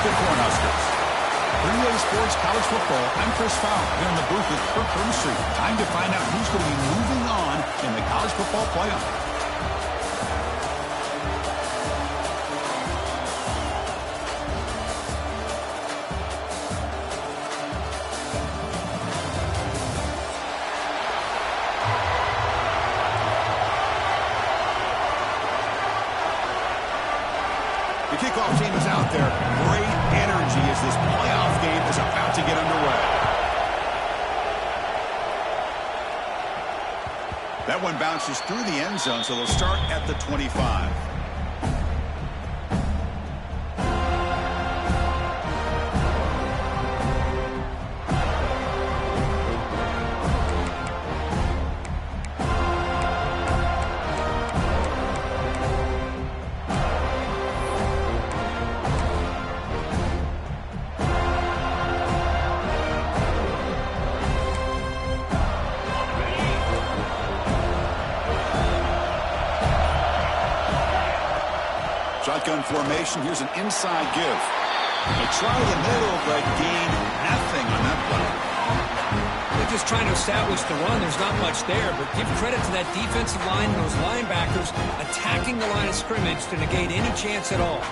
the Cornhuskers. 3A Sports College Football, I'm Chris Fowler here in the booth with Kirk Herbstreit. Time to find out who's going to be moving on in the college football playoff. The kickoff team is out there. Great energy as this playoff game is about to get underway. That one bounces through the end zone, so they'll start at the 25. Shotgun formation. Here's an inside give. They try the middle, but gain nothing on that play. They're just trying to establish the run. There's not much there, but give credit to that defensive line and those linebackers attacking the line of scrimmage to negate any chance at all.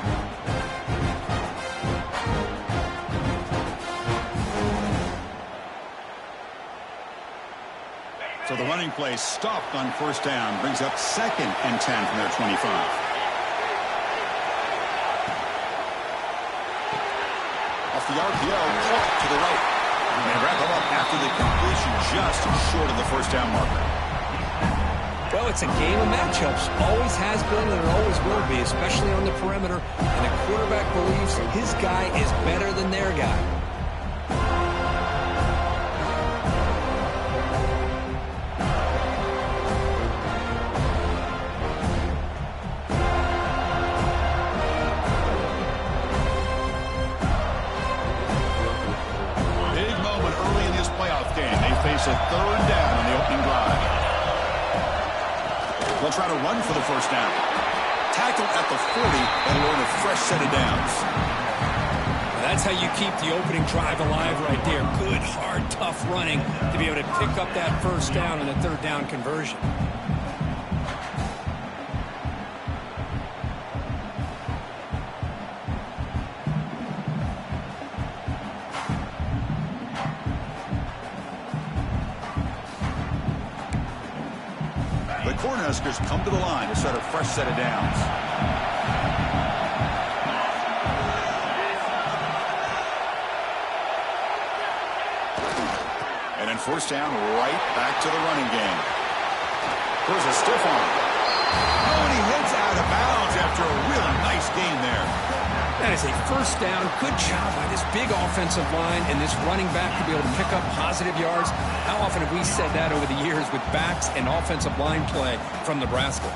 So the running play stopped on first down. Brings up 2nd and 10 from their 25. Off the RPO, caught to the right. And they wrap him up after the completion just short of the first down marker. Well, it's a game of matchups. Always has been and it always will be, especially on the perimeter. And the quarterback believes his guy is better than their guy. Face a third down on the opening drive. They'll try to run for the first down. Tackled at the 40 and learn a fresh set of downs. That's how you keep the opening drive alive right there. Good, hard, tough running to be able to pick up that first down and the third down conversion. Cornhuskers come to the line to start a fresh set of downs. And then first down, right back to the running game. Here's a stiff arm. Oh, and he heads out of bounds after a really nice gain there. That is a first down. Good job by this big offensive line and this running back to be able to pick up positive yards. How often have we said that over the years with backs and offensive line play from Nebraska?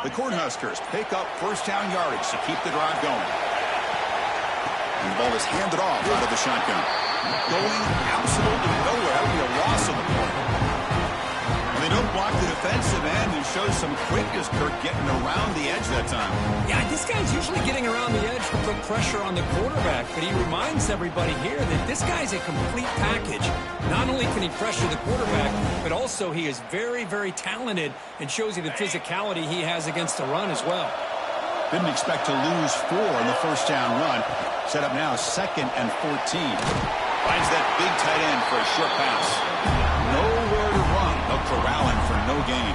The Cornhuskers pick up first down yardage to keep the drive going. And the ball is handed off out of the shotgun. Going absolutely nowhere. That would be a loss of the play. And they don't block the defensive end and shows some quickness, Kirk, getting around the edge that time. Yeah, this guy's usually getting around the edge to put pressure on the quarterback, but he reminds everybody here that this guy's a complete package. Not only can he pressure the quarterback, but also he is very, very talented and shows you the physicality he has against the run as well. Didn't expect to lose 4 in the first down run. Set up now 2nd and 14. Finds that big tight end for a short pass. Nowhere to run. They'll corral him for no gain.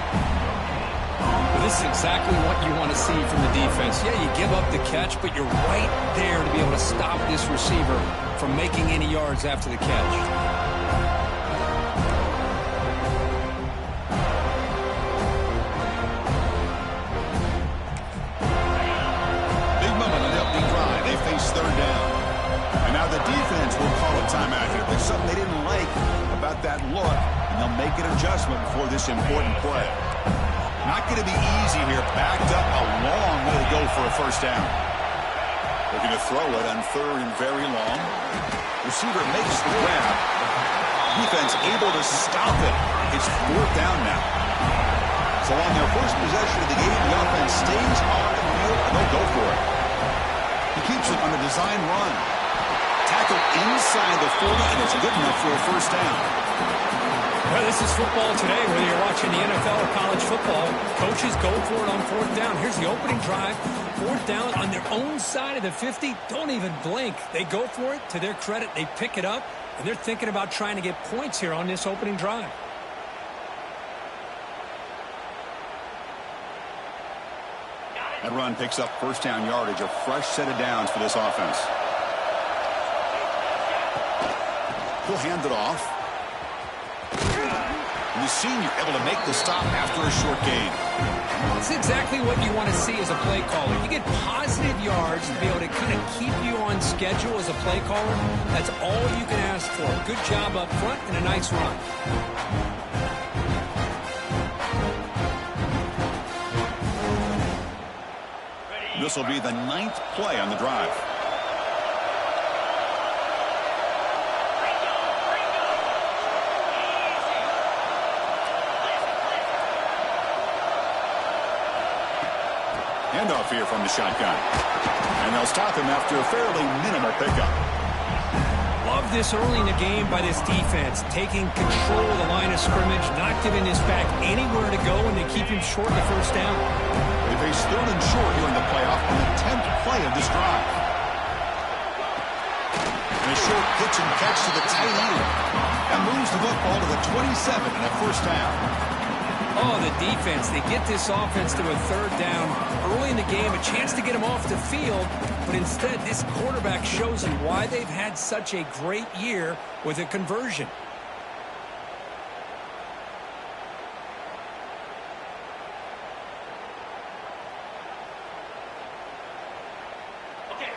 Well, this is exactly what you want to see from the defense. Yeah, you give up the catch, but you're right there to be able to stop this receiver from making any yards after the catch. Third down. And now the defense will call a timeout here. There's something they didn't like that look, and they'll make an adjustment for this important play. Not going to be easy here, backed up a long way to go for a first down. Looking to throw it on 3rd and very long. Receiver makes the grab. Defense able to stop it. It's 4th down now. So on their first possession of the game, the offense stays on the field, and they'll go for it. He keeps it on a design run. Tackle inside the 40, and it's good enough for a first down. Well, this is football today, whether you're watching the NFL or college football. Coaches go for it on 4th down. Here's the opening drive. 4th down on their own side of the 50. Don't even blink. They go for it. To their credit, they pick it up, and they're thinking about trying to get points here on this opening drive. That run picks up first down yardage, a fresh set of downs for this offense. He'll hand it off. And the senior able to make the stop after a short gain. It's exactly what you want to see as a play caller. You get positive yards to be able to kind of keep you on schedule as a play caller. That's all you can ask for. Good job up front and a nice run. This will be the 9th play on the drive. Handoff here from the shotgun. And they'll stop him after a fairly minimal pickup. Love this early in the game by this defense. Taking control of the line of scrimmage, not giving this back anywhere to go, and they keep him short of the first down. They face 3rd and short here in the playoff on the 10th play of this drive. And a short pitch and catch to the tight end. That moves the football to the 27 and a first down. Oh, the defense. They get this offense to a 3rd down early in the game, a chance to get him off the field, but instead this quarterback shows them why they've had such a great year with a conversion.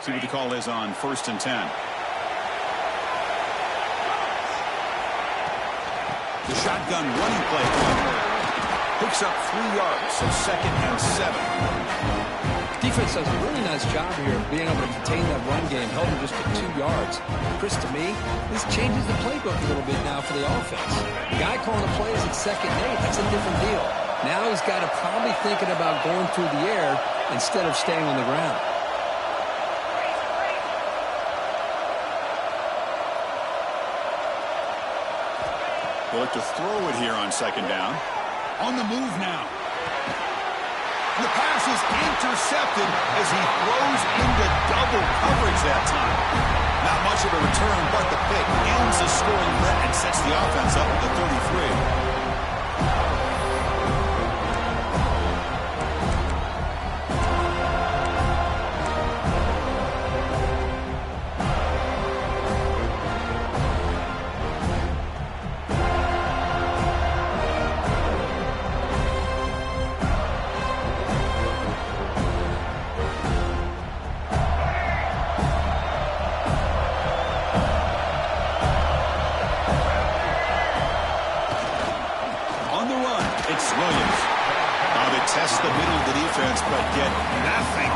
See what the call is on 1st and 10. The shotgun running play picks up 3 yards, so 2nd and 7. Defense does a really nice job here of being able to contain that run game, held him just to 2 yards. Chris, to me, this changes the playbook a little bit now for the offense. The guy calling the plays at 2nd and 8, that's a different deal. Now he's got to probably thinking about going through the air instead of staying on the ground. They'll look to throw it here on 2nd down. On the move now. The pass is intercepted as he throws into double coverage that time. Not much of a return, but the pick ends the scoring threat and sets the offense up at the 33. Test the middle of the defense, but get nothing.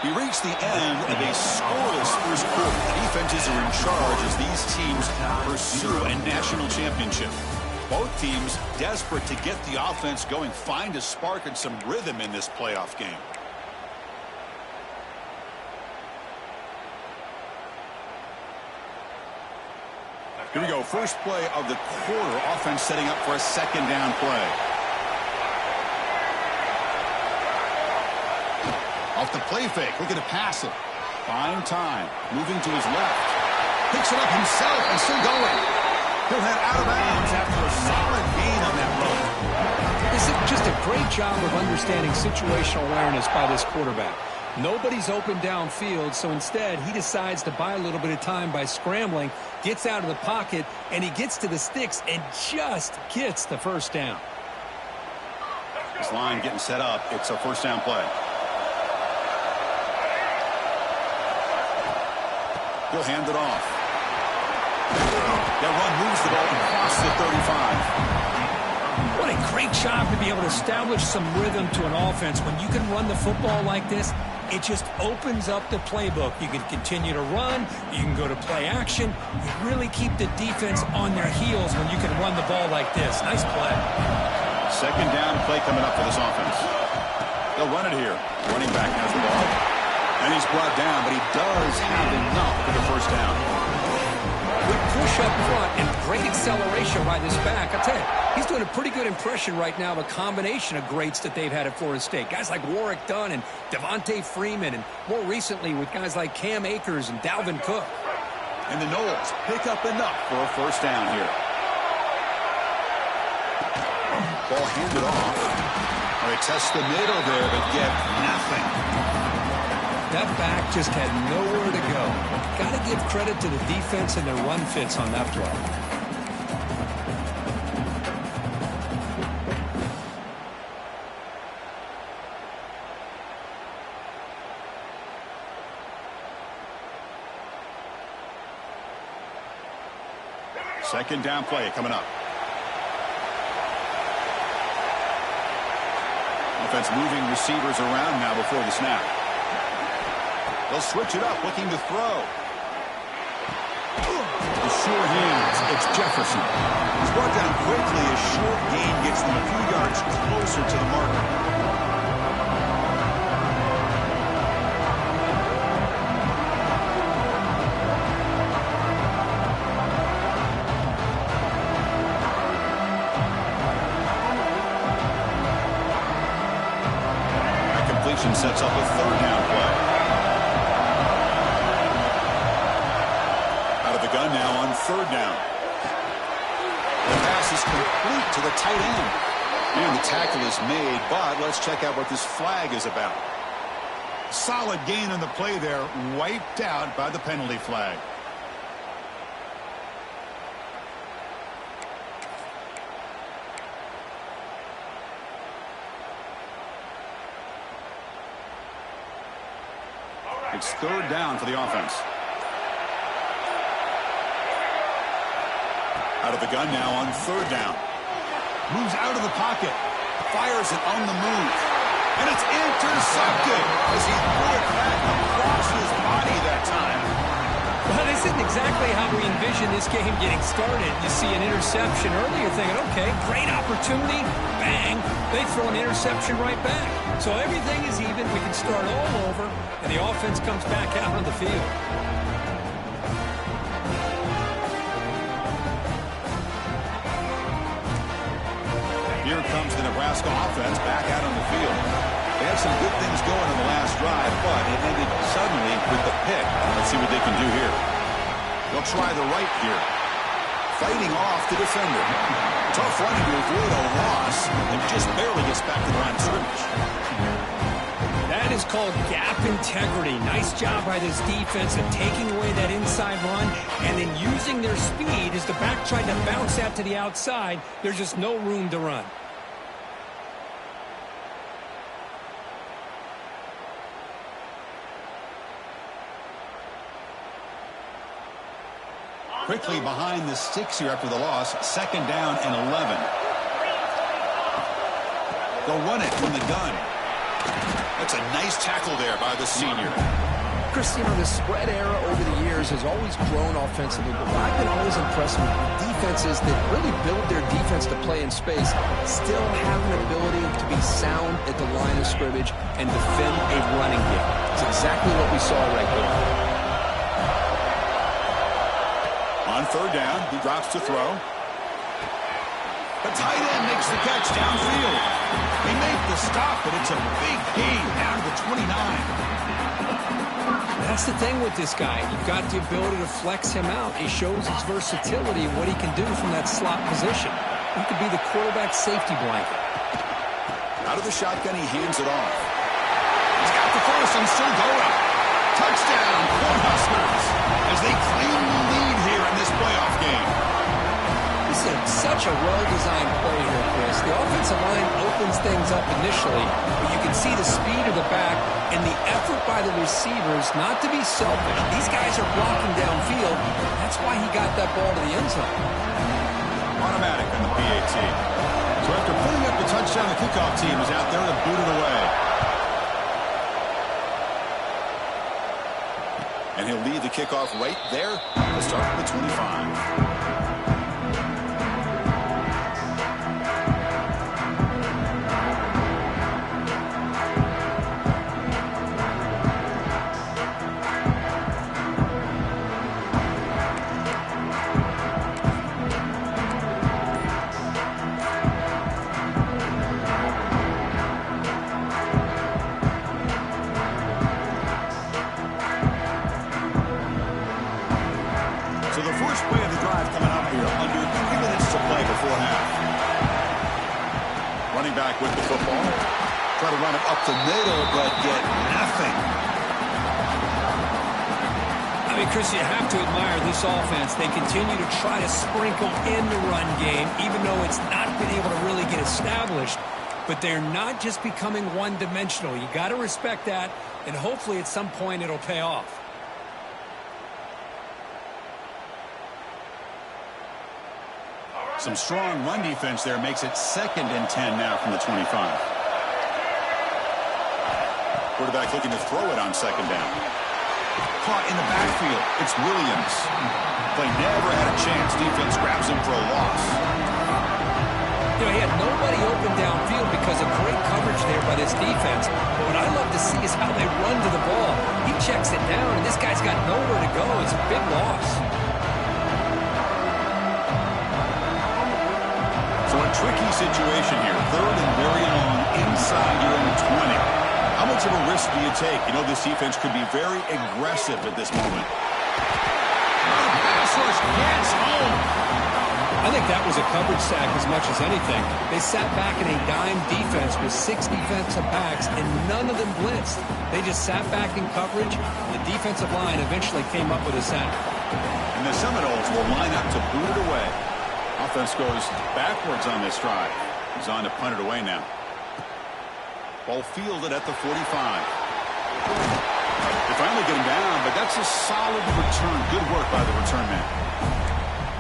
We reach the end of a scoreless first quarter. The defenses are in charge as these teams pursue a national championship. Both teams desperate to get the offense going, find a spark and some rhythm in this playoff game. Here we go. First play of the quarter. Offense setting up for a 2nd down play. Off the play fake. Looking to pass it. Fine time. Moving to his left. Picks it up himself and still going. He'll head out of bounds after a solid gain on that run. This is just a great job of understanding situational awareness by this quarterback. Nobody's open downfield, so instead he decides to buy a little bit of time by scrambling, gets out of the pocket, and he gets to the sticks and just gets the first down. This line getting set up. It's a first down play. He'll hand it off. That run moves the ball across the 35. What a great job to be able to establish some rhythm to an offense. When you can run the football like this, it just opens up the playbook. You can continue to run. You can go to play action. You really keep the defense on their heels when you can run the ball like this. Nice play. Second down play coming up for this offense. They'll run it here. Running back has the ball. And he's brought down, but he does have enough for the first down. Good push up front and great acceleration by this back. I'll tell you, he's doing a pretty good impression right now of a combination of greats that they've had at Florida State. Guys like Warwick Dunn and Devontae Freeman, and more recently with guys like Cam Akers and Dalvin Cook. And the Noles pick up enough for a first down here. Ball handed off. They test the middle there, but get nothing. That back just had nowhere to go. Got to give credit to the defense and their run fits on that play. Second down play coming up. Offense moving receivers around now before the snap. They'll switch it up, looking to throw. The sure hands, it's Jefferson. He's brought down quickly. A short gain gets them a few yards closer to the marker. That completion sets up a third down play. Gun now on third down. The pass is complete to the tight end. And the tackle is made, but let's check out what this flag is about. Solid gain on the play there, wiped out by the penalty flag. It's third down for the offense. Out of the gun now on third down. Moves out of the pocket. Fires it on the move. And it's intercepted as he threw it back across his body that time. Well, this isn't exactly how we envision this game getting started. You see an interception early, you're thinking, okay, great opportunity. Bang. They throw an interception right back. So everything is even. We can start all over, and the offense comes back out on the field. Here comes the Nebraska offense back out on the field. They had some good things going on the last drive, but it ended suddenly with the pick. Let's see what they can do here. They'll try the right here. Fighting off the defender. Tough running to avoid a loss, and just barely gets back to the line of scrimmage. That is called gap integrity. Nice job by this defense of taking away that inside run and then using their speed as the back tried to bounce out to the outside. There's just no room to run. Quickly behind the sticks here after the loss. Second down and 11. They'll run it from the gun. That's a nice tackle there by the senior. Chris, you know, the spread era over the years has always grown offensively, but I've been always impressed with defenses that really build their defense to play in space, still have an ability to be sound at the line of scrimmage and defend a running game. It's exactly what we saw right there. On third down, he drops to throw. The tight end makes the catch downfield. They make the stop, but it's a big gain down to the 29. That's the thing with this guy. You've got the ability to flex him out. He shows his versatility and what he can do from that slot position. He could be the quarterback safety blanket. Out of the shotgun, he hands it off. He's got the first and still going. Touchdown, Cornhuskers, as they claim the lead here in this playoff game. This such a well-designed play here, Chris. The offensive line opens things up initially, but you can see the speed of the back and the effort by the receivers not to be selfish. These guys are blocking downfield. That's why he got that ball to the end zone. Automatic on the PAT. So after putting up the touchdown, the kickoff team is out there to boot it away. And he'll lead the kickoff right there to start at the 25. So the first play of the drive coming up here, under 3 minutes to play before half. Running back with the football. Try to run it up the middle, but get nothing. I mean, Chris, you have to admire this offense. They continue to try to sprinkle in the run game, even though it's not been able to really get established. But they're not just becoming one-dimensional. You got to respect that, and hopefully at some point it'll pay off. Some strong run defense there makes it 2nd and 10 now from the 25. Quarterback looking to throw it on 2nd down. Caught in the backfield. It's Williams. Play never had a chance. Defense grabs him for a loss. You know, he had nobody open downfield because of great coverage there by this defense. But what I love to see is how they run to the ball. He checks it down, and this guy's got nowhere to go. It's a big loss. So a tricky situation here. 3rd and very long inside your own 20. How much of a risk do you take? You know this defense could be very aggressive at this moment. Pass rush gets home. I think that was a coverage sack as much as anything. They sat back in a dime defense with 6 defensive backs, and none of them blitzed. They just sat back in coverage. The defensive line eventually came up with a sack. And the Seminoles will line up to boot it away. Offense goes backwards on this drive. He's on to punt it away now. Ball fielded at the 45. They finally get him down, but that's a solid return. Good work by the return man.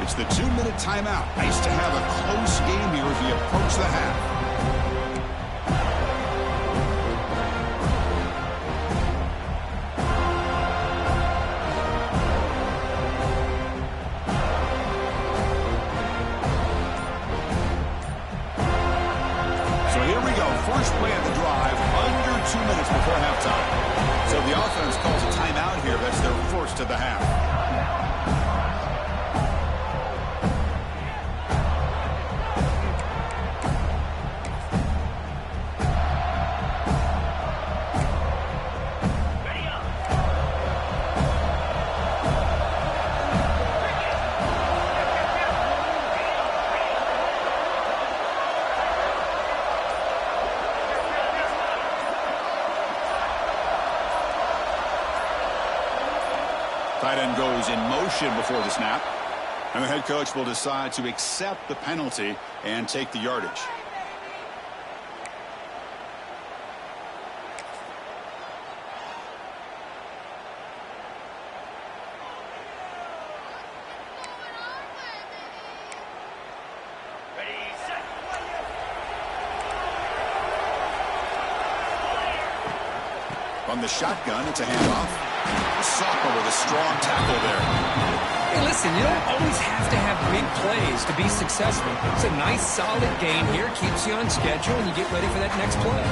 It's the 2-minute timeout. Nice to have a close game here as we approach the half. First play of the drive, under 2 minutes before halftime. So the offense calls a timeout here. That's their first of the half. Tight end goes in motion before the snap. And the head coach will decide to accept the penalty and take the yardage. From the shotgun, it's a handoff. Sophomore with a strong tackle there. Hey, listen, you don't always have to have big plays to be successful. It's a nice, solid game here. Keeps you on schedule, and you get ready for that next play.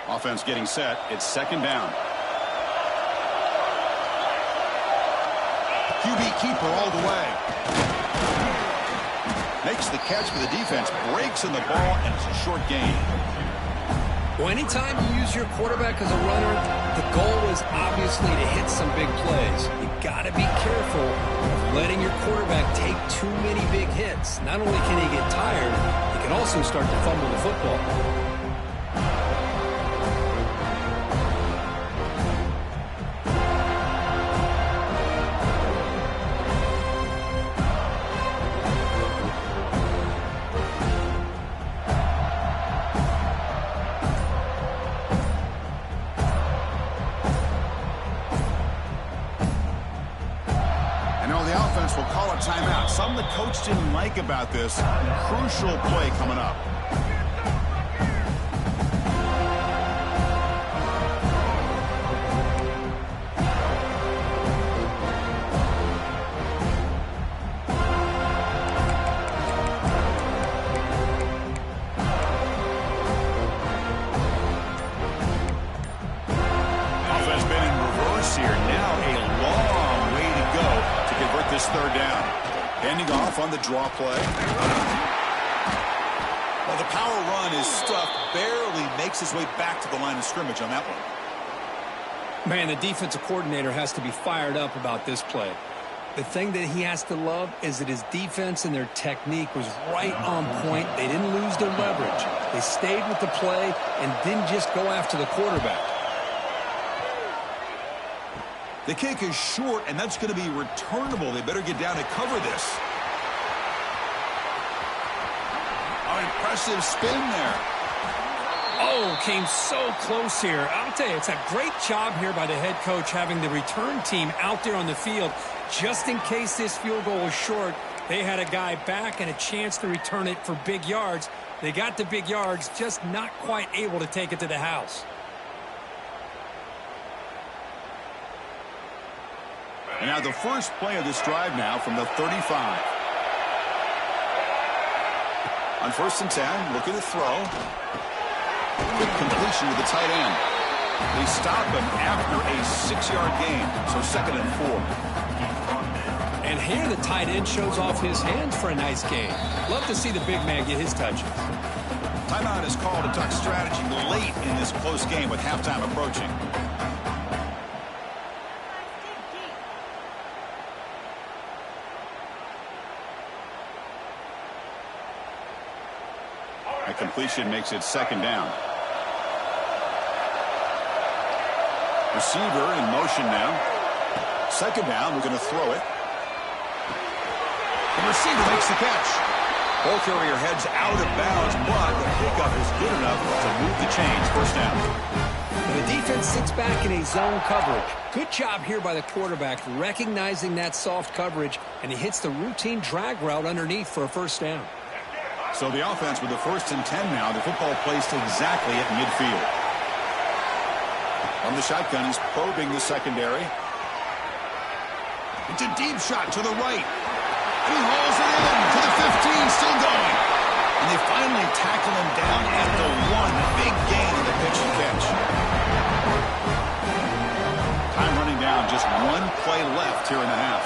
Offense getting set. It's 2nd down. QB keeper all the way. Makes the catch for the defense, breaks in the ball, and it's a short gain. Well, anytime you use your quarterback as a runner, the goal is obviously to hit some big plays. You got to be careful of letting your quarterback take too many big hits. Not only can he get tired, he can also start to fumble the football. offense will call a timeout. Something the coach didn't like about this. Crucial play coming up. Offense been in reverse here. Now a long way to go to convert this third down. Handing off on the draw play. Well, the power run is stuffed. Barely makes his way back to the line of scrimmage on that one. Man, the defensive coordinator has to be fired up about this play. The thing that he has to love is that his defense and their technique was right on point. They didn't lose their leverage. They stayed with the play and didn't just go after the quarterback. The kick is short, and that's going to be returnable. They better get down and cover this. An impressive spin there. Oh, came so close here. I'll tell you, it's a great job here by the head coach having the return team out there on the field. Just in case this field goal was short, they had a guy back and a chance to return it for big yards. They got the big yards, just not quite able to take it to the house. And now the first play of this drive now from the 35. On 1st and 10, looking to throw. Quick completion to the tight end. They stop him after a 6-yard gain, so 2nd and 4. And here the tight end shows off his hands for a nice gain. Love to see the big man get his touches. Timeout is called to talk strategy late in this close game with halftime approaching. A completion makes it 2nd down. Receiver in motion now. 2nd down, we're going to throw it. The receiver makes the catch. Ball carrier heads out of bounds, but the pickup is good enough to move the chains. 1st down. And the defense sits back in a zone coverage. Good job here by the quarterback recognizing that soft coverage, and he hits the routine drag route underneath for a 1st down. So the offense with the 1st and 10 now. The football placed exactly at midfield. On the shotgun, he's probing the secondary. It's a deep shot to the right. He hauls it in to the 15, still going. And they finally tackle him down at the 1. Big gain in the pitch and catch. Time running down, just 1 play left here in the half.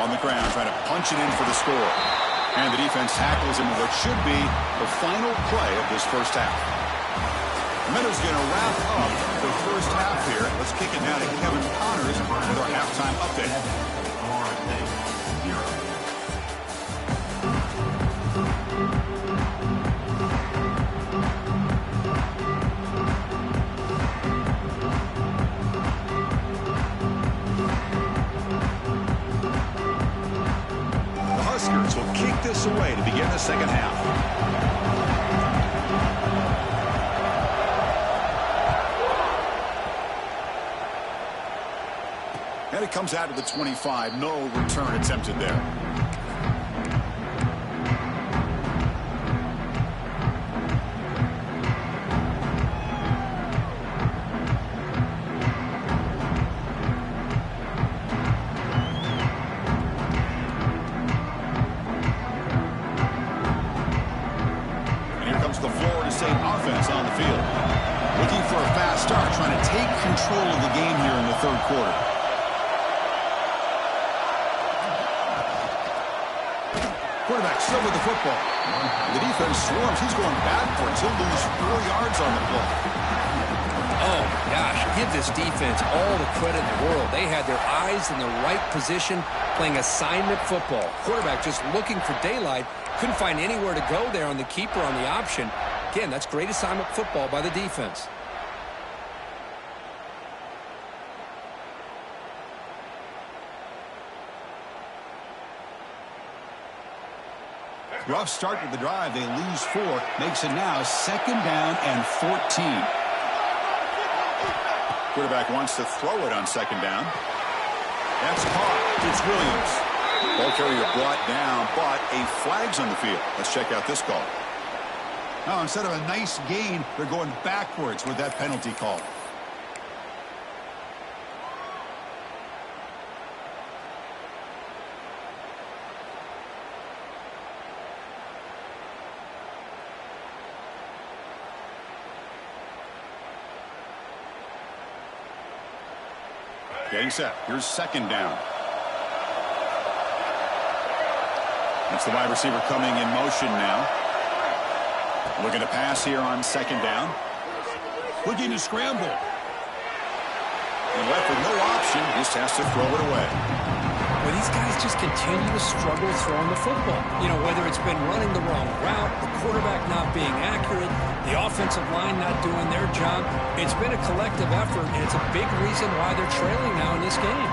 On the ground, trying to punch it in for the score. And the defense tackles him with what should be the final play of this 1st half. The Meadows going to wrap up the 1st half here. Let's kick it down to Kevin Connors with our halftime update. Will kick this away to begin the 2nd half. And it comes out to the 25. No return attempted there. On the field. Looking for a fast start, trying to take control of the game here in the 3rd quarter. Quarterback still with the football. The defense swarms. He's going backwards. He'll lose 4 yards on the play. Oh, gosh, give this defense all the credit in the world. They had their eyes in the right position, playing assignment football. Quarterback just looking for daylight. Couldn't find anywhere to go there on the keeper on the option. Again, that's great assignment football by the defense. Rough start to the drive. They lose 4. Makes it now 2nd down and 14. Quarterback wants to throw it on 2nd down. That's caught. It's Williams. Ball carrier brought down, but a flag's on the field. Let's check out this call. Now, instead of a nice gain, they're going backwards with that penalty call. Getting set. Here's second down. It's the wide receiver coming in motion now. Looking to pass here on second down. Looking to scramble. And left with no option. Just has to throw it away. Well, these guys just continue to struggle throwing the football. You know, whether it's been running the wrong route, the quarterback not being accurate, the offensive line not doing their job. It's been a collective effort, and it's a big reason why they're trailing now in this game.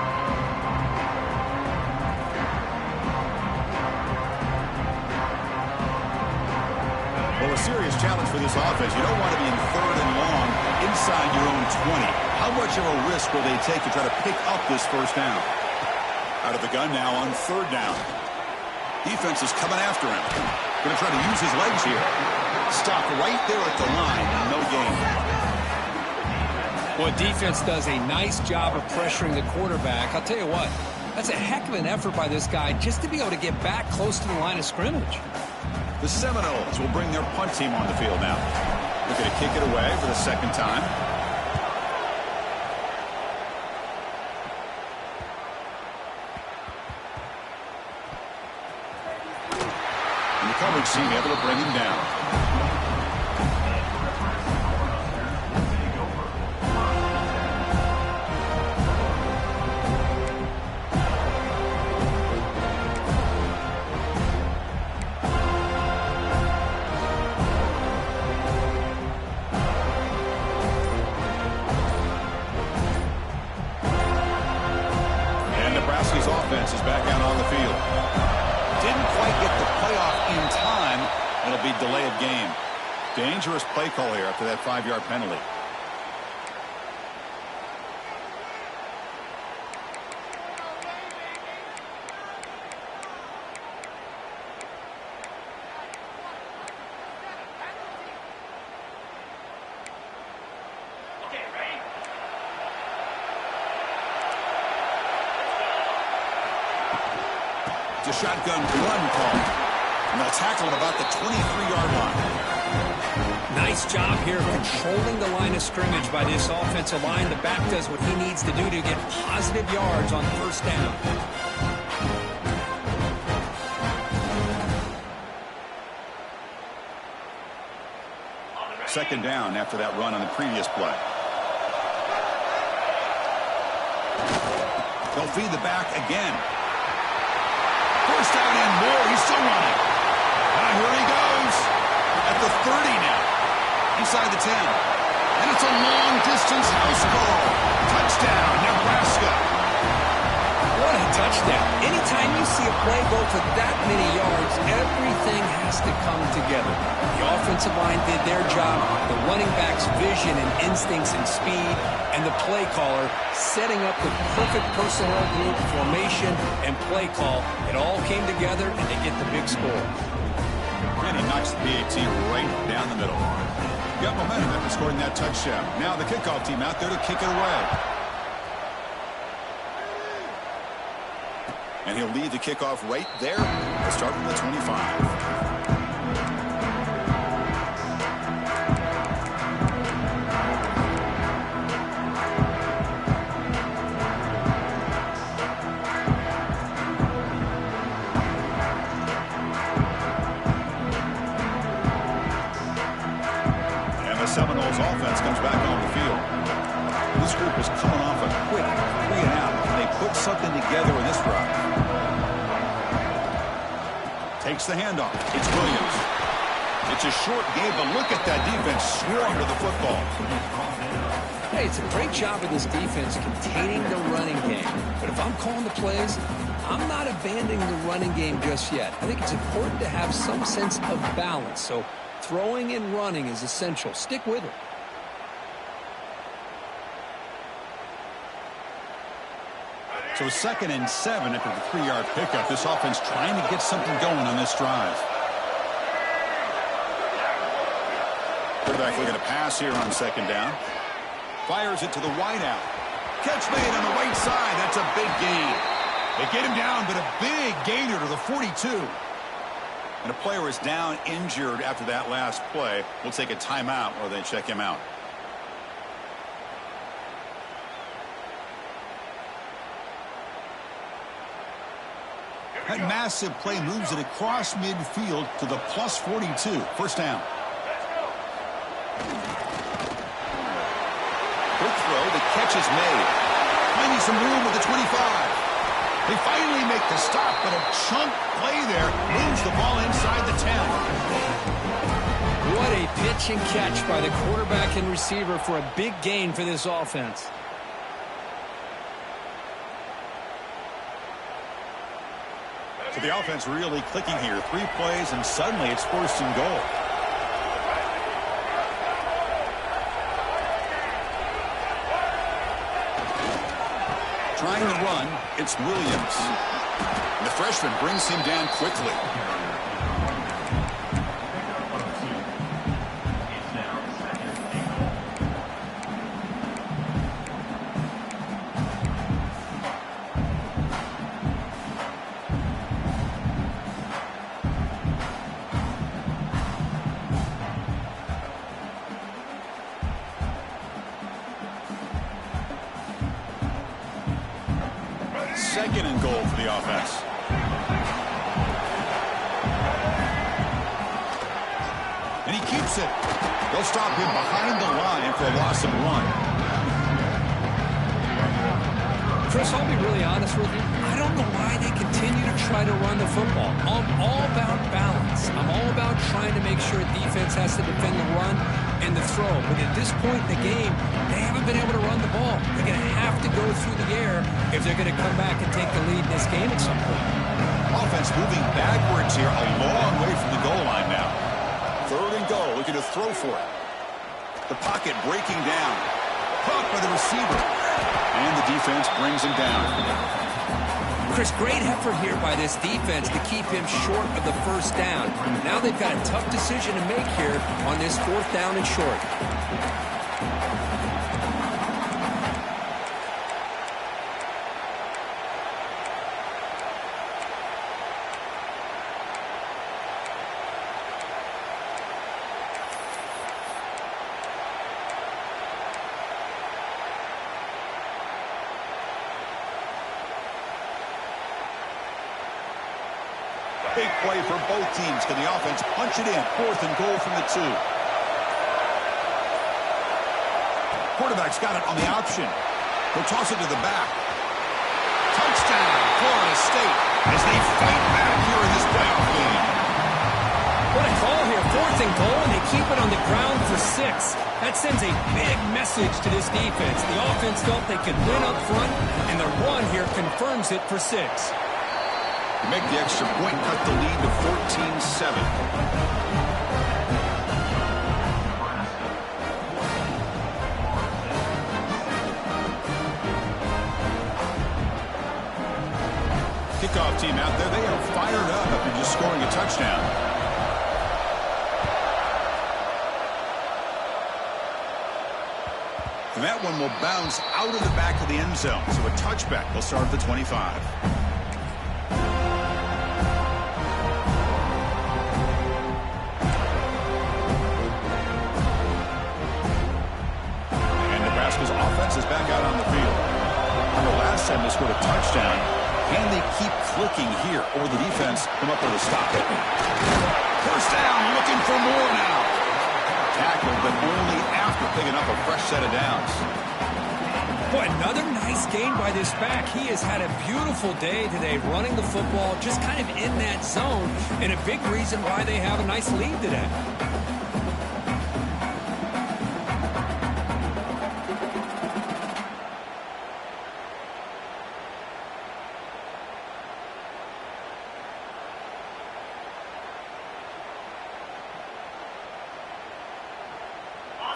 Well, a serious challenge for this offense. You don't want to be in third and long inside your own 20. How much of a risk will they take to try to pick up this first down? Out of the gun now on third down. Defense is coming after him. Going to try to use his legs here. Stop right there at the line. No gain. Well, defense does a nice job of pressuring the quarterback. I'll tell you what, that's a heck of an effort by this guy just to be able to get back close to the line of scrimmage. The Seminoles will bring their punt team on the field now. Looking to kick it away for the second time. And the coverage team able to bring him down. Offense is back out on the field. Didn't quite get the playoff in time. It'll be delay of game. Dangerous play call here after that 5-yard penalty. A shotgun run call. And they'll tackle him about the 23-yard line. Nice job here controlling the line of scrimmage by this offensive line. The back does what he needs to do to get positive yards on first down. Second down after that run on the previous play. They'll feed the back again. First down and more. He's still running. Here he goes. At the 30 now. Inside the 10. And it's a long-distance house call. Touchdown, Nebraska. What a touchdown. Anytime you see a play go for that many yards, everything has to come together. The offensive line did their job, the running back's vision and instincts and speed, and the play caller setting up the perfect personnel group, formation, and play call. It all came together, and they get the big score. And he knocks the PAT right down the middle. Got momentum after scoring that touchdown. Now the kickoff team out there to kick it away. And he'll lead the kickoff right there. They'll start from the 25. Seminoles offense comes back on the field. This group is coming off a quick 3 and out. Can they put something together in this drive? Takes the handoff. It's Williams. It's a short game, but look at that defense swarm to the football. Hey, it's a great job of this defense containing the running game. But if I'm calling the plays, I'm not abandoning the running game just yet. I think it's important to have some sense of balance. So throwing and running is essential. Stick with it. So 2nd and 7 after the 3-yard pickup. This offense trying to get something going on this drive. Quarterback looking to pass here on 2nd down. Fires it to the wideout. Catch made on the right side. That's a big gain. They get him down, but a big gainer to the 42. And a player is down injured after that last play. We'll take a timeout while they check him out. That massive play moves it across midfield to the plus 42. First down. Quick throw. The catch is made. Finding some room with the 25. They finally make the stop, but a chunk play there moves the ball inside the 10. What a pitch and catch by the quarterback and receiver for a big gain for this offense. So the offense really clicking here. 3 plays, and suddenly it's 1st and goal. Trying to run, it's Williams. And the freshman brings him down quickly. Second and goal for the offense. And he keeps it. They'll stop him behind the line for a loss of 1. Chris, I'll be really honest with you. I don't know why they continue to try to run the football. I'm all about balance. I'm all about trying to make sure defense has to defend the run and the throw. But at this point in the game, they haven't been able to run the ball. They're going to have to go through the air if they're going to come back and take the lead in this game at some point. Offense moving backwards here, a long way from the goal line now. 3rd and goal, looking to throw for it. The pocket breaking down. Caught by the receiver. And the defense brings him down. Chris, great effort here by this defense to keep him short of the 1st down. Now they've got a tough decision to make here on this 4th down and short. Big play for both teams. Can the offense punch it in? 4th and goal from the 2. Quarterback's got it on the option. He'll toss it to the back. Touchdown, Florida State, as they fight back here in this playoff game. What a call here. 4th and goal, and they keep it on the ground for 6. That sends a big message to this defense. The offense felt they could win up front, and the run here confirms it for 6. Make the extra point, cut the lead to 14-7. Kickoff team out there, they are fired up after just scoring a touchdown. And that one will bounce out of the back of the end zone. So a touchback will start at the 25. Nebraska's offense is back out on the field. The last time they scored a touchdown, and they keep clicking here, or the defense come up with a stop. First down, looking for more now. Tackled, but only after picking up a fresh set of downs. Boy, another nice gain by this back. He has had a beautiful day today running the football, just kind of in that zone, and a big reason why they have a nice lead today.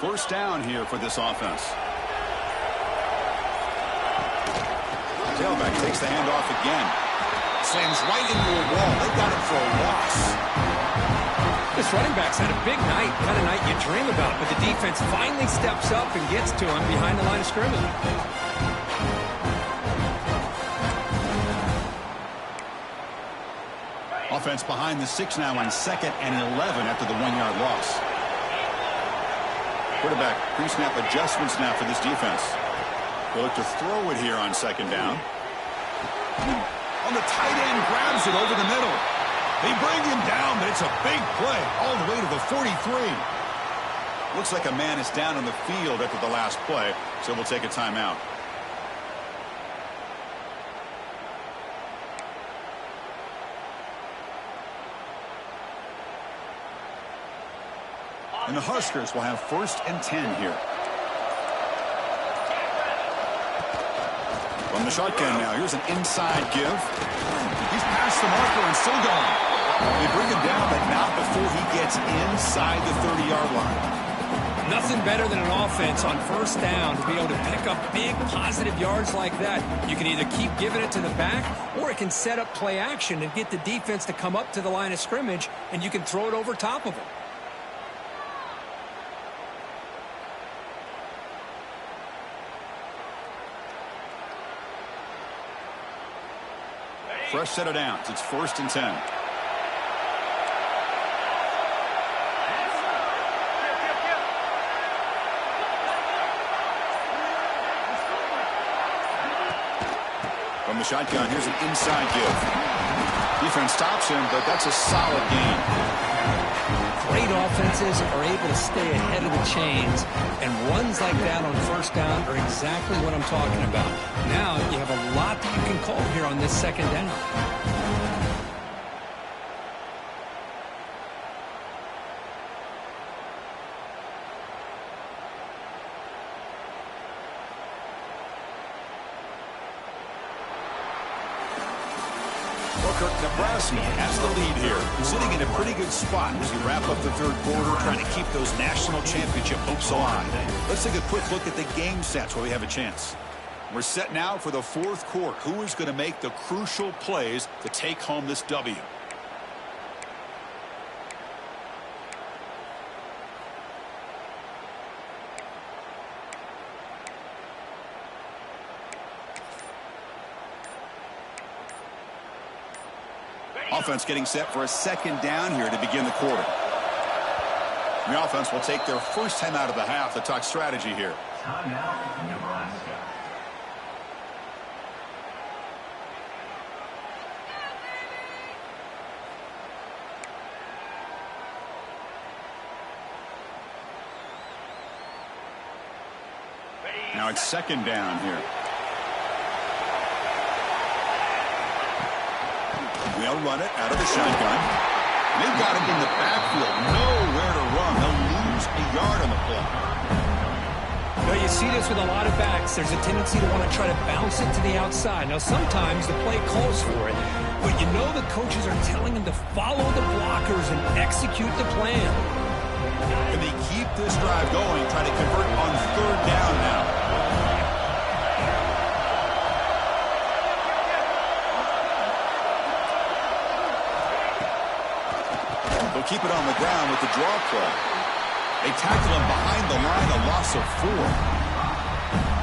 First down here for this offense. Tailback takes the handoff again. Slams right into a wall. They got it for a loss. This running back's had a big night, kind of night you dream about, but the defense finally steps up and gets to him behind the line of scrimmage. Offense behind the 6 now on 2nd and 11 after the 1-yard loss. Quarterback pre-snap adjustments now for this defense. They'll look to throw it here on 2nd down. On the tight end, grabs it over the middle. They bring him down, but it's a big play all the way to the 43. Looks like a man is down on the field after the last play, so we'll take a timeout. And the Huskers will have 1st and 10 here. From the shotgun now, here's an inside give. He's past the marker and still going. They bring him down, but not before he gets inside the 30-yard line. Nothing better than an offense on 1st down to be able to pick up big positive yards like that. You can either keep giving it to the back, or it can set up play action and get the defense to come up to the line of scrimmage, and you can throw it over top of them. Fresh set of downs. It's 1st and 10. From the shotgun, here's an inside give. Defense stops him, but that's a solid gain. Great offenses are able to stay ahead of the chains, and runs like that on 1st down are exactly what I'm talking about. Now you have a lot that you can call here on this 2nd down. Nebraska has the lead here, sitting in a pretty good spot as we wrap up the 3rd quarter, trying to keep those national championship hopes alive. Let's take a quick look at the game stats while we have a chance. We're set now for the 4th quarter. Who is going to make the crucial plays to take home this W? Offense getting set for a 2nd down here to begin the quarter. The offense will take their first time out of the half to talk strategy here. Timeout, Nebraska. Now it's 2nd down here. They'll run it out of the shotgun. They've got him in the backfield. Nowhere to run. They'll lose a yard on the play. Now you see this with a lot of backs. There's a tendency to want to try to bounce it to the outside. Now sometimes the play calls for it, but you know the coaches are telling them to follow the blockers and execute the plan. And they keep this drive going, trying to convert on 3rd down now. They'll keep it on the ground with the draw play. They tackle him behind the line, a loss of 4.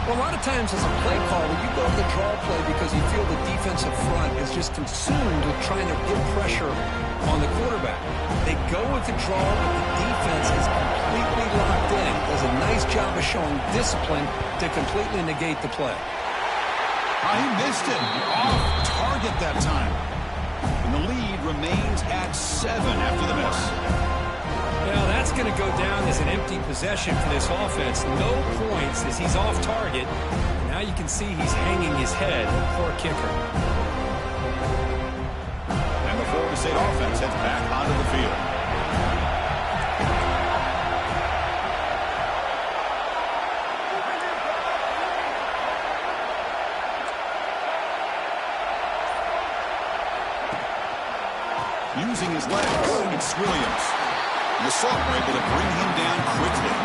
Well, a lot of times as a play caller, you go to the draw play because you feel the defensive front is just consumed with trying to get pressure on the quarterback. They go with the draw, but the defense is completely locked in. Does a nice job of showing discipline to completely negate the play. He missed it. Off target that time. And the lead remains at 7 after the miss. Now that's going to go down as an empty possession for this offense. No points as he's off target. Now you can see he's hanging his head. Poor kicker. And the Florida State offense heads back onto the field. Using his legs, it's Williams. The Assault were able to bring him down quickly.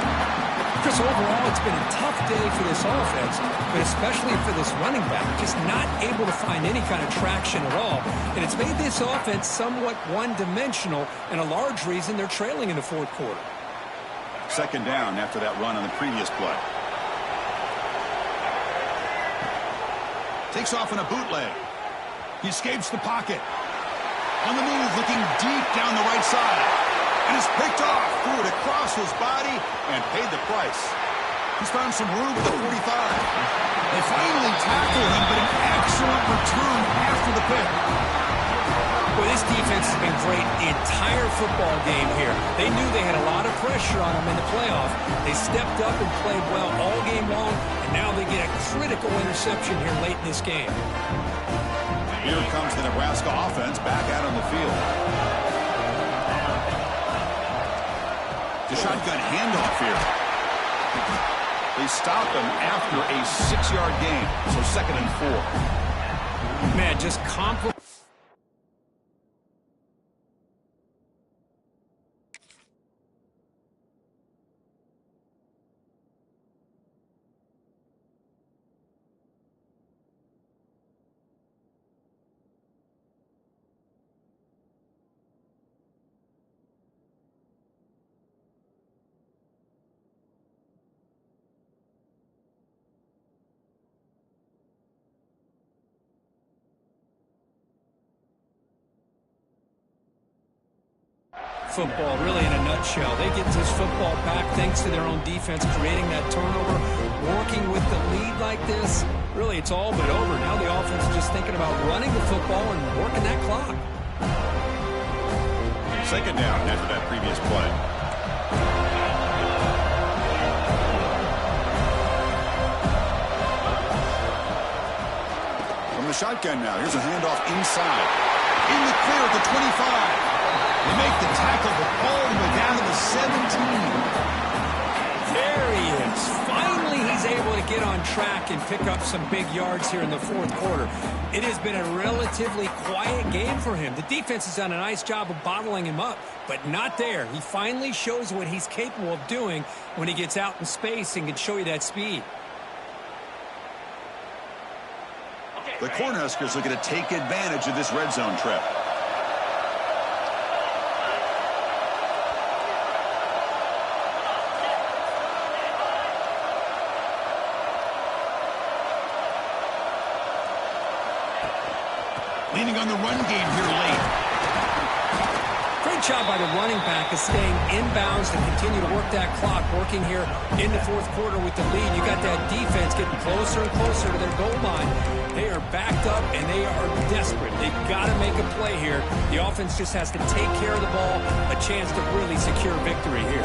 Chris, overall, it's been a tough day for this offense, but especially for this running back, just not able to find any kind of traction at all. And it's made this offense somewhat one-dimensional, and a large reason they're trailing in the fourth quarter. Second down after that run on the previous play. Takes off in a bootleg. He escapes the pocket. On the move, looking deep down the right side. And is picked off, threw it across his body, and paid the price. He's found some room at the 45. They finally tackle him, but an excellent return after the pick. Well, this defense has been great the entire football game here. They knew they had a lot of pressure on them in the playoff. They stepped up and played well all game long, and now they get a critical interception here late in this game. Here comes the Nebraska offense back out on the field. The shotgun handoff here. They stop him after a 6-yard gain, so 2nd and 4. Man, just compliment. Football really in a nutshell. They get this football back thanks to their own defense, creating that turnover, working with the lead like this. Really, it's all but over. Now the offense is just thinking about running the football and working that clock. Second down after that previous play. From the shotgun now, here's a handoff inside. In the clear at the 25. They make the tackle, but all the way down to the 17. There he is. Finally, he's able to get on track and pick up some big yards here in the fourth quarter. It has been a relatively quiet game for him. The defense has done a nice job of bottling him up, but not there. He finally shows what he's capable of doing when he gets out in space and can show you that speed. The Cornhuskers looking to take advantage of this red zone trip. Leaning on the run game here late. Great job by the running back of staying inbounds to continue to work that clock, working here in the fourth quarter with the lead. You got that defense getting closer and closer to their goal line. They are backed up, and they are desperate. They've got to make a play here. The offense just has to take care of the ball, a chance to really secure victory here.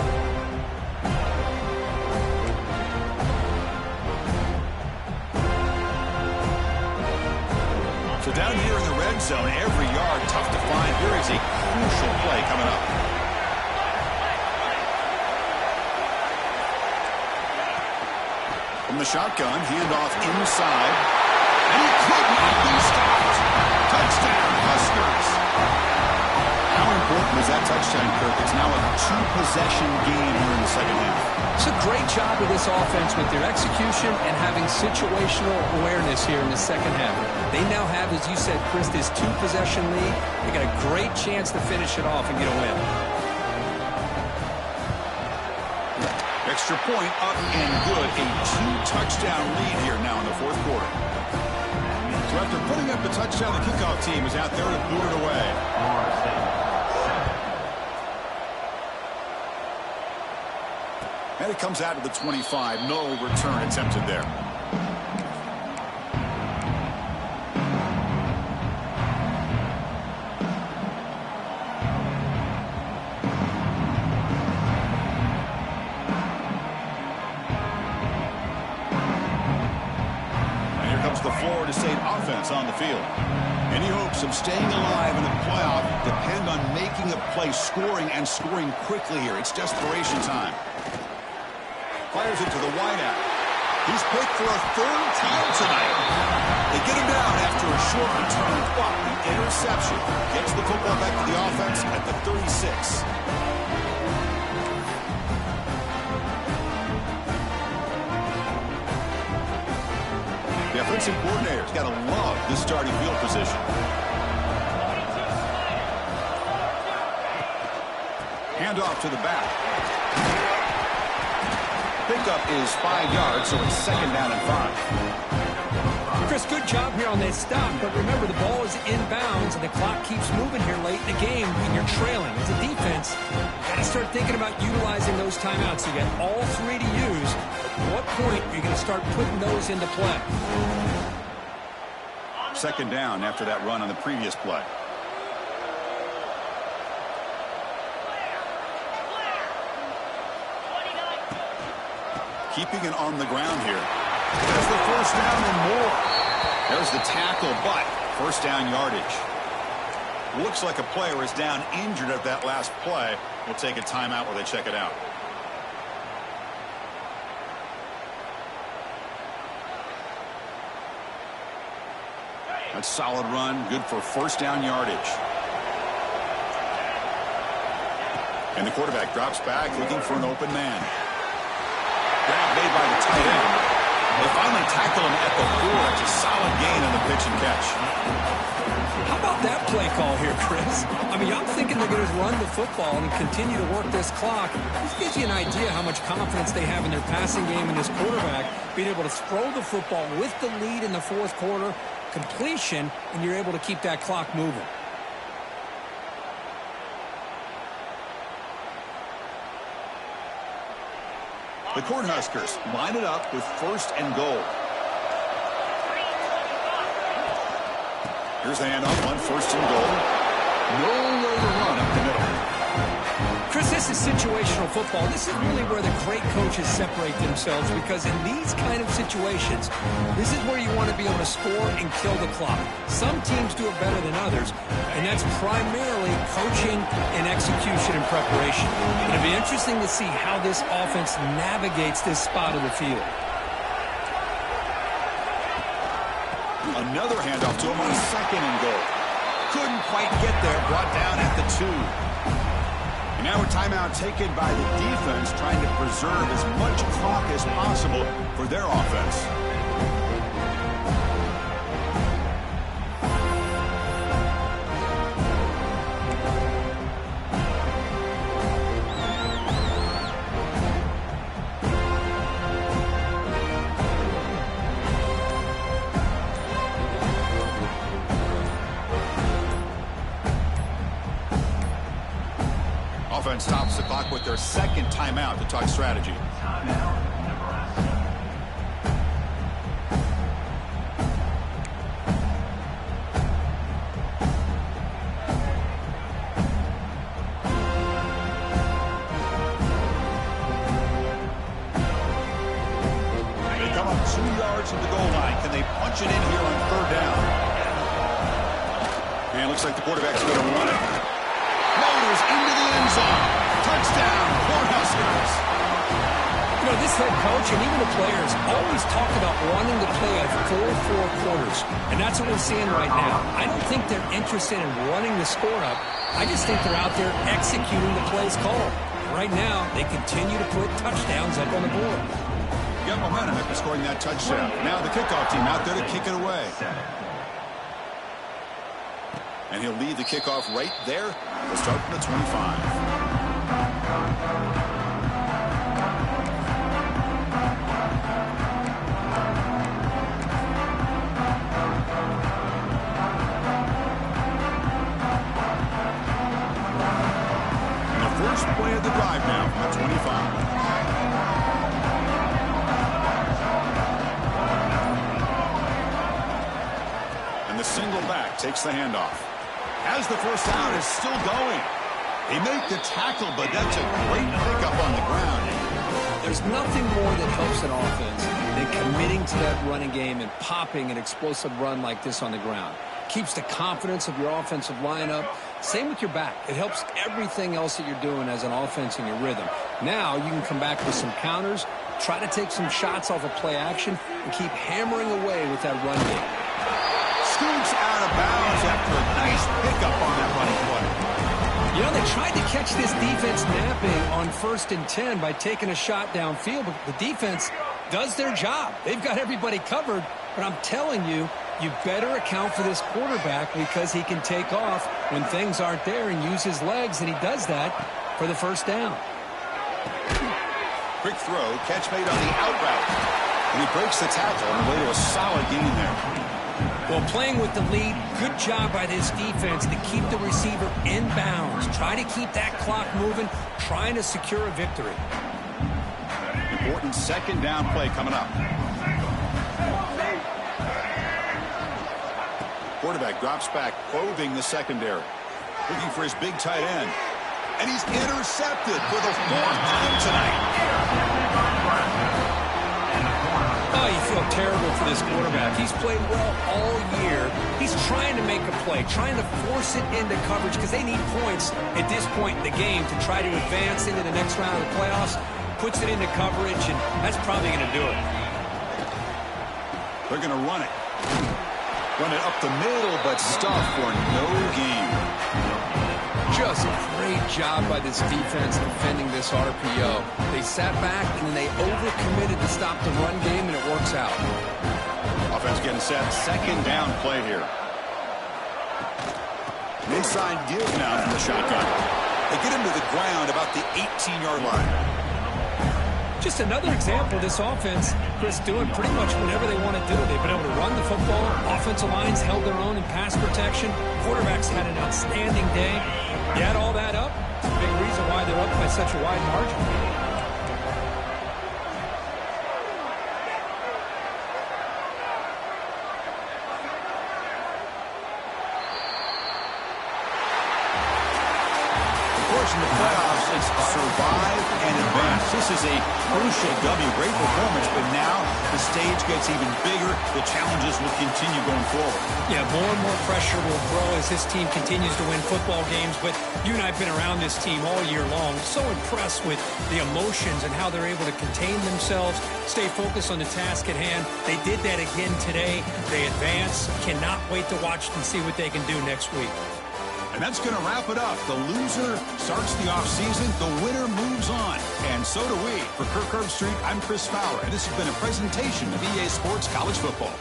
So down here in the red zone, every yard tough to find. Here is a crucial play coming up. From the shotgun, handoff inside. And he could not be stopped. Touchdown, Huskers. How important is that touchdown, Kirk? It's now a 2-possession game here in the second half. It's a great job of this offense with their execution and having situational awareness here in the second half. They now have, as you said, Chris, this 2-possession lead. They got a great chance to finish it off and get a win. Extra point up and good. A 2-touchdown lead here now in the fourth quarter. So after putting up the touchdown, the kickoff team is out there to boot it away. And it comes out to the 25. No return attempted there. And here comes the Florida State offense on the field. Any hopes of staying alive in the playoff depend on making a play, scoring, and scoring quickly here. It's desperation time. Fires it to the wideout. He's picked for a 3rd time tonight. They get him down after a short return, but the interception gets the football back to the offense at the 36. The offensive coordinator's got to love this starting field position. Handoff to the back. Pickup is 5 yards, so it's 2nd down and 5. Chris, good job here on that stop, but remember the ball is inbounds and the clock keeps moving here late in the game and you're trailing. As a defense, you got to start thinking about utilizing those timeouts. You got all 3 to use. At what point are you going to start putting those into play? 2nd down after that run on the previous play. Keeping it on the ground here. There's the 1st down and more. There's the tackle, but 1st down yardage. Looks like a player is down injured at that last play. We'll take a timeout while they check it out. That's a solid run, good for 1st down yardage. And the quarterback drops back looking for an open man. Grab made by the tight end. They finally tackle him at the 4. It's a solid gain on the pitch and catch. How about that play call here, Chris? I mean, I'm thinking they're going to run the football and continue to work this clock. This gives you an idea how much confidence they have in their passing game and this quarterback being able to throw the football with the lead in the 4th quarter, completion, and you're able to keep that clock moving. The Cornhuskers line it up with 1st and goal. Here's the handoff on 1st and goal. No way to run up the middle. Chris, this is situational football. This is really where the great coaches separate themselves, because in these kind of situations, this is where you want to be able to score and kill the clock. Some teams do it better than others, and that's primarily coaching and execution and preparation. It'll be interesting to see how this offense navigates this spot of the field. Another handoff to him on 2nd and goal. Couldn't quite get there, brought down at the 2. And now a timeout taken by the defense, trying to preserve as much clock as possible for their offense. Offense stops the clock with their 2nd timeout to talk strategy. Timeout, Nebraska. They come up 2 yards from the goal line. Can they punch it in here on 3rd down? And it looks like the quarterback's going to run it. Motors into the end zone. Touchdown, Cornhuskers. You know, this head coach and even the players always talk about wanting to play a full 4 quarters, and that's what we're seeing right now. I don't think they're interested in running the score up. I just think they're out there executing the plays called. Right now, they continue to put touchdowns up on the board. Got momentum after scoring that touchdown. Now the kickoff team out there to kick it away. And he'll lead the kickoff right there. We'll start from the 25. And the first play of the drive now from the 25. And the single back takes the handoff. As the 1st down is still going. He made the tackle, but that's a great pickup on the ground. There's nothing more that helps an offense than committing to that running game and popping an explosive run like this on the ground. Keeps the confidence of your offensive lineup. Same with your back. It helps everything else that you're doing as an offense in your rhythm. Now you can come back with some counters, try to take some shots off of play action, and keep hammering away with that run game. Scoots out of bounds after a nice pickup on that running play. You know, they tried to catch this defense napping on 1st and 10 by taking a shot downfield, but the defense does their job. They've got everybody covered, but I'm telling you, you better account for this quarterback because he can take off when things aren't there and use his legs, and he does that for the first down. Quick throw, catch made on the out route. And he breaks the tackle on the way to a solid gain there. Well, playing with the lead, good job by this defense to keep the receiver in bounds. Try to keep that clock moving, trying to secure a victory. Important second down play coming up. Quarterback drops back, probing the secondary. Looking for his big tight end. And he's intercepted for the 4th time tonight. Oh, you feel terrible for this quarterback. He's played well all year. He's trying to make a play, trying to force it into coverage because they need points at this point in the game to try to advance into the next round of the playoffs. Puts it into coverage, and that's probably going to do it. They're going to run it. Run it up the middle, but stuffed for no gain. Just a great job by this defense defending this RPO. They sat back, and then they overcommitted to stop the run game, and it works out. Offense getting set. Second down play here. An inside give now from the shotgun. They get him to the ground about the 18-yard line. Just another example of this offense, Chris, doing pretty much whatever they want to do. They've been able to run the football. Offensive lines held their own in pass protection. Quarterbacks had an outstanding day. You add all that up, it's a big reason why they're up by such a wide margin. In the playoffs, it's survive and advance. This is a crucial W. Great performance, but now the stage gets even bigger. The challenges will continue going forward. Yeah, more and more pressure will grow as this team continues to win football games. But you and I have been around this team all year long. So impressed with the emotions and how they're able to contain themselves, stay focused on the task at hand. They did that again today. They advance. Cannot wait to watch and see what they can do next week. And that's going to wrap it up. The loser starts the offseason. The winner moves on. And so do we. For Kirk Herbstreit, I'm Chris Fowler, and this has been a presentation of EA Sports College Football.